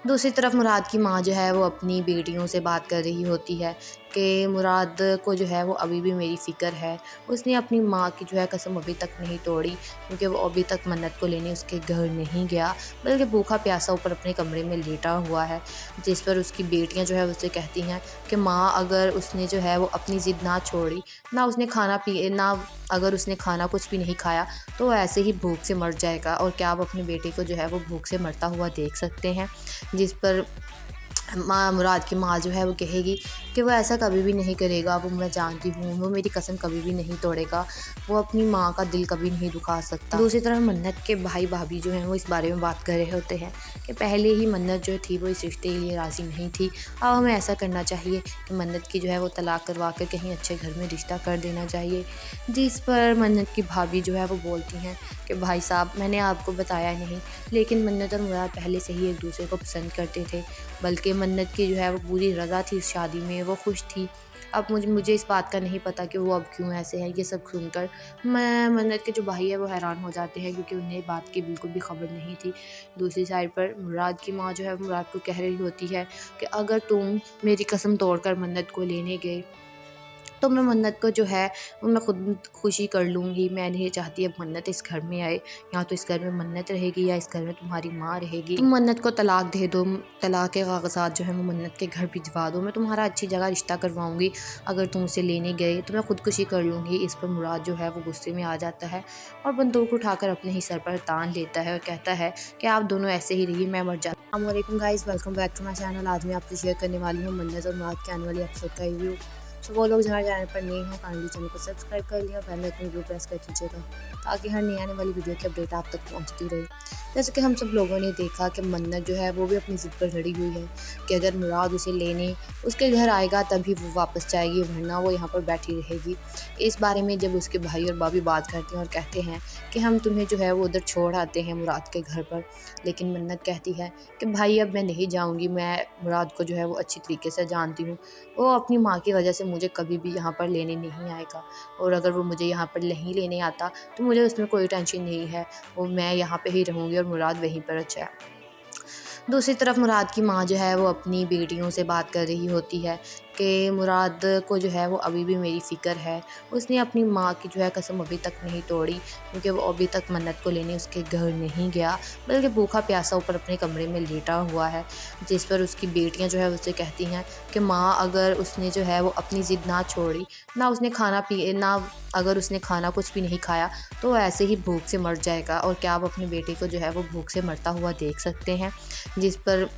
दूसरी तरफ मुराद की माँ जो है वो अपनी बेटियों से बात कर रही होती है कि मुराद को जो है वो अभी भी मेरी फ़िक्र है। उसने अपनी माँ की जो है कसम अभी तक नहीं तोड़ी, क्योंकि वो अभी तक मन्नत को लेने उसके घर नहीं गया, बल्कि भूखा प्यासा ऊपर अपने कमरे में लेटा हुआ है। जिस पर उसकी बेटियां जो है उससे कहती हैं कि माँ अगर उसने जो है वो अपनी ज़िद ना छोड़ी, ना अगर उसने खाना कुछ भी नहीं खाया तो वो ऐसे ही भूख से मर जाएगा, और क्या आप अपने बेटे को जो है वो भूख से मरता हुआ देख सकते हैं। जिस पर मुराद की माँ जो है वो कहेगी कि वो ऐसा कभी भी नहीं करेगा, वो मैं जानती हूँ, वो मेरी कसम कभी भी नहीं तोड़ेगा, वो अपनी माँ का दिल कभी नहीं दुखा सकता। दूसरी तरफ मन्नत के भाई भाभी जो हैं वो इस बारे में बात कर रहे होते हैं कि पहले ही मन्नत जो थी वो इस रिश्ते के लिए राज़ी नहीं थी। अब हमें ऐसा करना चाहिए कि मन्नत की जो है वो तलाक करवा कर कहीं अच्छे घर में रिश्ता कर देना चाहिए। जिस पर मन्नत की भाभी जो है वो बोलती हैं कि भाई साहब, मैंने आपको बताया नहीं, लेकिन मन्नत और मुराद पहले से ही एक दूसरे को पसंद करते थे, बल्कि मन्नत की जो है वो पूरी रज़ा थी इस शादी में, वो खुश थी। अब मुझे इस बात का नहीं पता कि वो अब क्यों ऐसे है। ये सब सुनकर मन्नत के जो भाई है वो हैरान हो जाते हैं, क्योंकि उन्हें बात की बिल्कुल भी खबर नहीं थी। दूसरी साइड पर मुराद की माँ जो है मुराद को कह रही होती है कि अगर तुम मेरी कसम तोड़कर मन्नत को लेने गए तो मैं मन्नत को जो है वो मैं खुद खुशी कर लूँगी। मैं नहीं चाहती अब मन्नत इस घर में आए, या तो इस घर में मन्नत रहेगी या इस घर में तुम्हारी माँ रहेगी। तुम मन्नत को तलाक दे दो, तलाक के कागजात जो है वो मन्नत के घर भिजवा दो। मैं तुम्हारा अच्छी जगह रिश्ता करवाऊँगी। अगर तुम उसे लेने गए तो मैं खुदकुशी कर लूँगी। इस पर मुराद जो है वो गुस्से में आ जाता है और बंदूक उठाकर अपने ही सर पर तान लेता है और कहता है कि आप दोनों ऐसे ही रहिए, मैं मर जाता हूँ। अस्सलाम वालेकुम guys, welcome back to my channel. आज मैं आपसे शेयर करने वाली हूँ मन्नत और मुराद के आने वाली एपिसोड का रिव्यू। तो वो लोग जहाँ चैनल पर नए हों काइंडली चैनल को सब्सक्राइब कर लिया, बेल आइकन जरूर प्रेस कर दीजिएगा ताकि हर नई आने वाली वीडियो की अपडेट आप तक पहुँचती रहे। जैसे कि हम सब लोगों ने देखा कि मन्नत जो है वो भी अपनी ज़िद पर लड़ी हुई है कि अगर मुराद उसे लेने उसके घर आएगा तभी वो वापस जाएगी, वरना वो यहाँ पर बैठी रहेगी। इस बारे में जब उसके भाई और भाभी बात करते हैं और कहते हैं कि हम तुम्हें जो है वो उधर छोड़ आते हैं मुराद के घर पर, लेकिन मन्नत कहती है कि भाई अब मैं नहीं जाऊँगी, मैं मुराद को जो है वो अच्छी तरीके से जानती हूँ। वो अपनी माँ की वजह से मुझे कभी भी यहाँ पर लेने नहीं आएगा, और अगर वो मुझे यहाँ पर नहीं लेने आता तो मुझे उसमें कोई टेंशन नहीं है, वो मैं यहाँ पे ही रहूँगी और मुराद वहीं पर अच्छा है। दूसरी तरफ मुराद की माँ जो है वो अपनी बेटियों से बात कर रही होती है कि मुराद को जो है वो अभी भी मेरी फ़िक्र है। उसने अपनी माँ की जो है कसम अभी तक नहीं तोड़ी, क्योंकि वो अभी तक मन्नत को लेने उसके घर नहीं गया, बल्कि भूखा प्यासा ऊपर अपने कमरे में लेटा हुआ है। जिस पर उसकी बेटियां जो है उससे कहती हैं कि माँ अगर उसने जो है वो अपनी ज़िद ना छोड़ी, ना अगर उसने खाना कुछ भी नहीं खाया तो वो ऐसे ही भूख से मर जाएगा, और क्या आप अपने बेटे को जो है वो भूख से मरता हुआ देख सकते हैं। जिस पर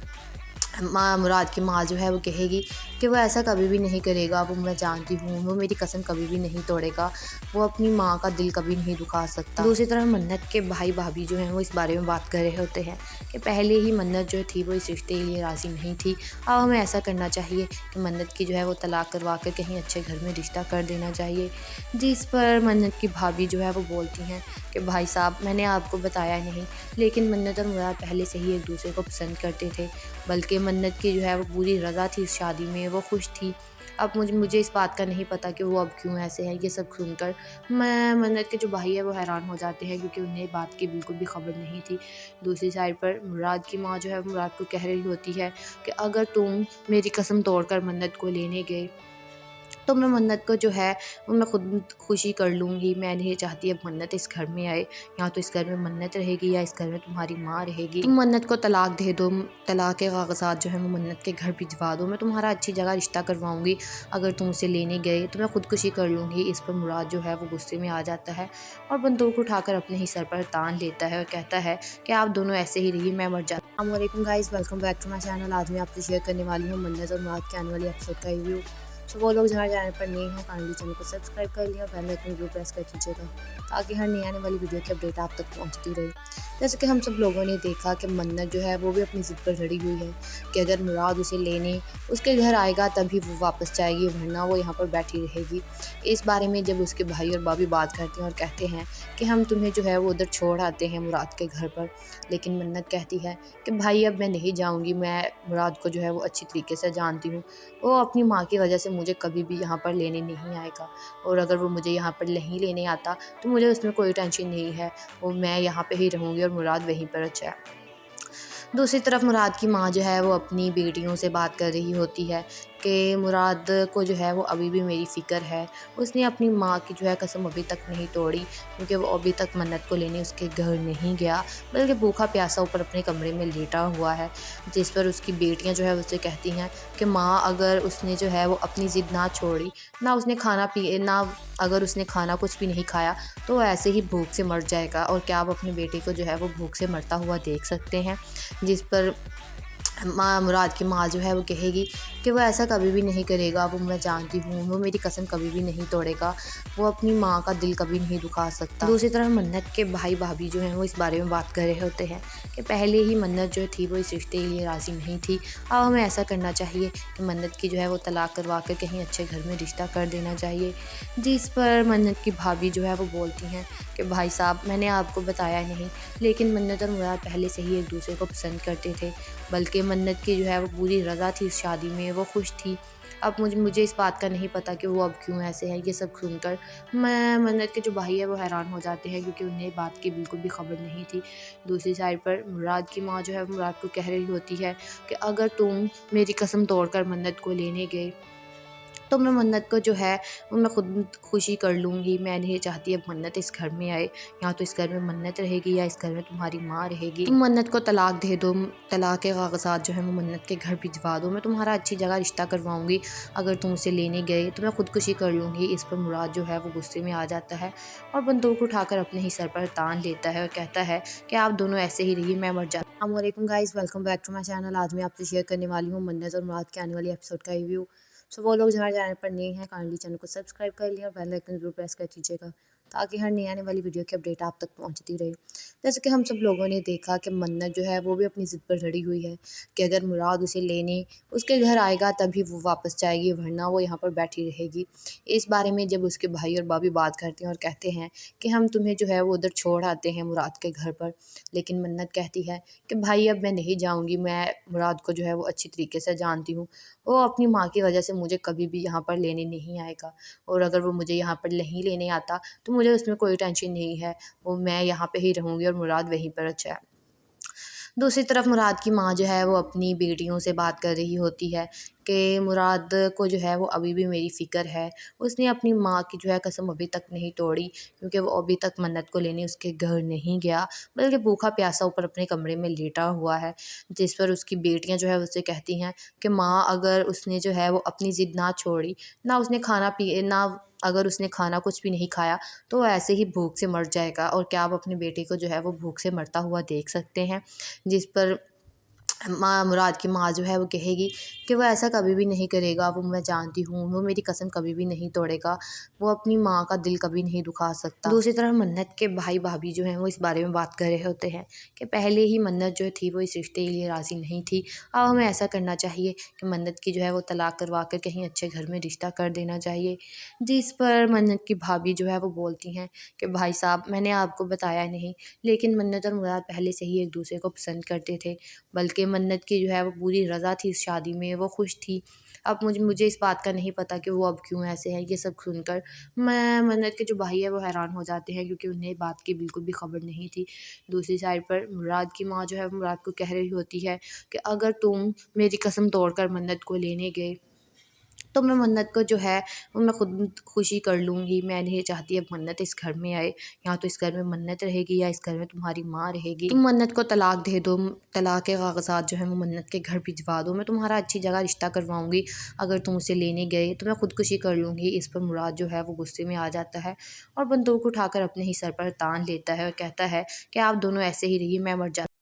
मुराद की माँ जो है वो कहेगी कि वो ऐसा कभी भी नहीं करेगा, वो मैं जानती हूँ, वो मेरी कसम कभी भी नहीं तोड़ेगा, वो अपनी माँ का दिल कभी नहीं दुखा सकता। दूसरी तरफ मन्नत के भाई भाभी जो हैं वो इस बारे में बात कर रहे होते हैं कि पहले ही मन्नत जो थी वो इस रिश्ते के लिए राज़ी नहीं थी। अब हमें ऐसा करना चाहिए कि मन्नत की जो है वो तलाक करवा कर कहीं अच्छे घर में रिश्ता कर देना चाहिए। जिस पर मन्नत की भाभी जो है वो बोलती हैं कि भाई साहब, मैंने आपको बताया नहीं, लेकिन मन्नत और मुराद पहले से ही एक दूसरे को पसंद करते थे, बल्कि मन्नत की जो है वो पूरी रज़ा थी इस शादी में, वो खुश थी। अब मुझे इस बात का नहीं पता कि वो अब क्यों ऐसे है। ये सब सुनकर मन्नत के जो भाई है वो हैरान हो जाते हैं, क्योंकि उन्हें बात की बिल्कुल भी खबर नहीं थी। दूसरी साइड पर मुराद की माँ जो है मुराद को कह रही होती है कि अगर तुम मेरी कसम तोड़कर मन्नत को लेने गए तो मैं मन्नत को जो है वो मैं खुद खुशी कर लूँगी। मैं नहीं चाहती अब मन्नत इस घर में आए, या तो इस घर में मन्नत रहेगी या इस घर में तुम्हारी माँ रहेगी। तुम मन्नत को तलाक दे दो, तलाक के कागजात जो है वो मन्नत के घर भिजवा दो। मैं तुम्हारा अच्छी जगह रिश्ता करवाऊँगी। अगर तुम उसे लेने गए तो मैं खुदकुशी कर लूँगी। इस पर मुराद जो है वो गुस्से में आ जाता है और बंदूक उठाकर अपने ही सर पर तान लेता है और कहता है कि आप दोनों ऐसे ही रहिए, मैं मर जाता हूँ। अस्सलाम वालेकुम guys, welcome back to my channel. आज मैं आपसे शेयर करने वाली हूँ मन्नत और मुराद के आने वाली एपिसोड का रिव्यू। तो वो लोग जहाँ चैनल पर नए हों काइंडली चैनल को सब्सक्राइब कर लिया, बेल आइकन जरूर प्रेस कर दीजिएगा ताकि हर नई आने वाली वीडियो की अपडेट आप तक पहुँचती रहे। जैसे कि हम सब लोगों ने देखा कि मन्नत जो है वो भी अपनी ज़िद पर लड़ी हुई है कि अगर मुराद उसे लेने उसके घर आएगा तभी वो वापस जाएगी, वरना वो यहाँ पर बैठी रहेगी। इस बारे में जब उसके भाई और भाभी बात करते हैं और कहते हैं कि हम तुम्हें जो है वो उधर छोड़ आते हैं मुराद के घर पर, लेकिन मन्नत कहती है कि भाई अब मैं नहीं जाऊँगी, मैं मुराद को जो है वो अच्छी तरीके से जानती हूँ, वो अपनी माँ की वजह से मुझे कभी भी यहाँ पर लेने नहीं आएगा, और अगर वो मुझे यहाँ पर नहीं लेने आता तो मुझे उसमें कोई टेंशन नहीं है, वो मैं यहाँ पे ही रहूँगी और मुराद वहीं पर अच्छा है। दूसरी तरफ मुराद की माँ जो है वो अपनी बेटियों से बात कर रही होती है कि मुराद को जो है वो अभी भी मेरी फ़िक्र है। उसने अपनी माँ की जो है कसम अभी तक नहीं तोड़ी, क्योंकि वो अभी तक मन्नत को लेने उसके घर नहीं गया, बल्कि भूखा प्यासा ऊपर अपने कमरे में लेटा हुआ है। जिस पर उसकी बेटियां जो है उससे कहती हैं कि माँ अगर उसने जो है वो अपनी ज़िद ना छोड़ी, ना अगर उसने खाना कुछ भी नहीं खाया तो वो ऐसे ही भूख से मर जाएगा, और क्या आप अपने बेटे को जो है वो भूख से मरता हुआ देख सकते हैं। जिस पर मुराद की माँ जो है वो कहेगी कि वो ऐसा कभी भी नहीं करेगा, वो मैं जानती हूँ, वो मेरी कसम कभी भी नहीं तोड़ेगा, वो अपनी माँ का दिल कभी नहीं दुखा सकता। दूसरी तरफ मन्नत के भाई भाभी जो हैं वो इस बारे में बात कर रहे होते हैं कि पहले ही मन्नत जो थी वो इस रिश्ते के लिए राज़ी नहीं थी। अब हमें ऐसा करना चाहिए कि मन्नत की जो है वो तलाक करवा कर कहीं अच्छे घर में रिश्ता कर देना चाहिए। जिस पर मन्नत की भाभी जो है वो बोलती हैं कि भाई साहब, मैंने आपको बताया नहीं, लेकिन मन्नत और मुराद पहले से ही एक दूसरे को पसंद करते थे, बल्कि मन्नत की जो है वो पूरी रज़ा थी इस शादी में, वो खुश थी। अब मुझे इस बात का नहीं पता कि वो अब क्यों ऐसे है। ये सब सुनकर मन्नत के जो भाई है वो हैरान हो जाते हैं, क्योंकि उन्हें बात की बिल्कुल भी खबर नहीं थी। दूसरी साइड पर मुराद की माँ जो है मुराद को कह रही होती है कि अगर तुम मेरी कसम तोड़कर मन्नत को लेने गए तो मैं मन्नत को जो है वो मैं खुद खुशी कर लूँगी। मैं नहीं चाहती अब मन्नत इस घर में आए, या तो इस घर में मन्नत रहेगी या इस घर में तुम्हारी माँ रहेगी। तुम मन्नत को तलाक दे दो, तलाक के कागज़ात जो है वो मन्नत के घर भिजवा दो। मैं तुम्हारा अच्छी जगह रिश्ता करवाऊँगी। अगर तुम उसे लेने गए तो मैं खुदकुशी कर लूँगी। इस पर मुराद जो है वो गुस्से में आ जाता है और बंदूक उठाकर अपने ही सर पर तान लेता है और कहता है कि आप दोनों ऐसे ही रहिए, मैं मर जाता हूँ। अस्सलाम वालेकुम guys, welcome back to my channel. आज मैं आपसे शेयर करने वाली हूँ मन्नत और मुराद के आने वाली एपिसोड का रिव्यू। सो वो लोग जो हमारे चैनल पर नए हैं, काइंडली चैनल को सब्सक्राइब कर लिया और बेल आइकन जरूर प्रेस कर दीजिएगा ताकि हर नई आने वाली वीडियो की अपडेट आप तक पहुंचती रहे। जैसे कि हम सब लोगों ने देखा कि मन्नत जो है वो भी अपनी ज़िद पर लड़ी हुई है कि अगर मुराद उसे लेने उसके घर आएगा तभी वो वापस जाएगी, वरना वो यहाँ पर बैठी रहेगी। इस बारे में जब उसके भाई और भाभी बात करते हैं और कहते हैं कि हम तुम्हें जो है वो उधर छोड़ आते हैं मुराद के घर पर, लेकिन मन्नत कहती है कि भाई अब मैं नहीं जाऊँगी, मैं मुराद को जो है वो अच्छी तरीके से जानती हूँ। वो अपनी माँ की वजह से मुझे कभी भी यहाँ पर लेने नहीं आएगा, और अगर वो मुझे यहाँ पर नहीं लेने आता तो मुझे उसमें कोई टेंशन नहीं है, वो मैं यहाँ पे ही रहूँगी और मुराद वहीं पर अच्छा है। दूसरी तरफ मुराद की माँ जो है वो अपनी बेटियों से बात कर रही होती है कि मुराद को जो है वो अभी भी मेरी फ़िक्र है। उसने अपनी माँ की जो है कसम अभी तक नहीं तोड़ी, क्योंकि वो अभी तक मन्नत को लेने उसके घर नहीं गया, बल्कि भूखा प्यासा ऊपर अपने कमरे में लेटा हुआ है। जिस पर उसकी बेटियाँ जो है उससे कहती हैं कि माँ, अगर उसने जो है वो अपनी ज़िद ना छोड़ी, ना उसने खाना पी ना अगर उसने खाना कुछ भी नहीं खाया तो वो ऐसे ही भूख से मर जाएगा, और क्या आप अपने बेटे को जो है वो भूख से मरता हुआ देख सकते हैं। जिस पर माँ मुराद की माँ जो है वो कहेगी कि वो ऐसा कभी भी नहीं करेगा, वो मैं जानती हूँ, वो मेरी कसम कभी भी नहीं तोड़ेगा, वो अपनी माँ का दिल कभी नहीं दुखा सकता। दूसरी तरफ मन्नत के भाई भाभी जो हैं वो इस बारे में बात कर रहे होते हैं कि पहले ही मन्नत जो थी वो इस रिश्ते के लिए राज़ी नहीं थी। अब हमें ऐसा करना चाहिए कि मन्नत की जो है वो तलाक करवा कर कहीं अच्छे घर में रिश्ता कर देना चाहिए। जिस पर मन्नत की भाभी जो है वो बोलती हैं कि भाई साहब, मैंने आपको बताया नहीं, लेकिन मन्नत और मुराद पहले से ही एक दूसरे को पसंद करते थे, बल्कि मन्नत की जो है वो पूरी रज़ा थी इस शादी में, वो खुश थी। अब मुझे इस बात का नहीं पता कि वो अब क्यों ऐसे हैं। ये सब सुनकर मैं मन्नत के जो भाई है वो हैरान हो जाते हैं, क्योंकि उन्हें बात की बिल्कुल भी खबर नहीं थी। दूसरी साइड पर मुराद की माँ जो है वो मुराद को कह रही होती है कि अगर तुम मेरी कसम तोड़कर मन्नत को लेने गए तो मैं मन्नत को जो है वो मैं खुद खुशी कर लूँगी। मैं नहीं चाहती अब मन्नत इस घर में आए, या तो इस घर में मन्नत रहेगी या इस घर में तुम्हारी माँ रहेगी। तुम मन्नत को तलाक दे दो, तलाक के कागज़ात जो है वो मन्नत के घर भिजवा दो। मैं तुम्हारा अच्छी जगह रिश्ता करवाऊँगी। अगर तुम उसे लेने गए तो मैं खुदकुशी कर लूँगी। इस पर मुराद जो है वो गुस्से में आ जाता है और बंदूक उठाकर अपने ही सर पर तान लेता है और कहता है कि आप दोनों ऐसे ही रहिए, मैं मर जाता हूँ।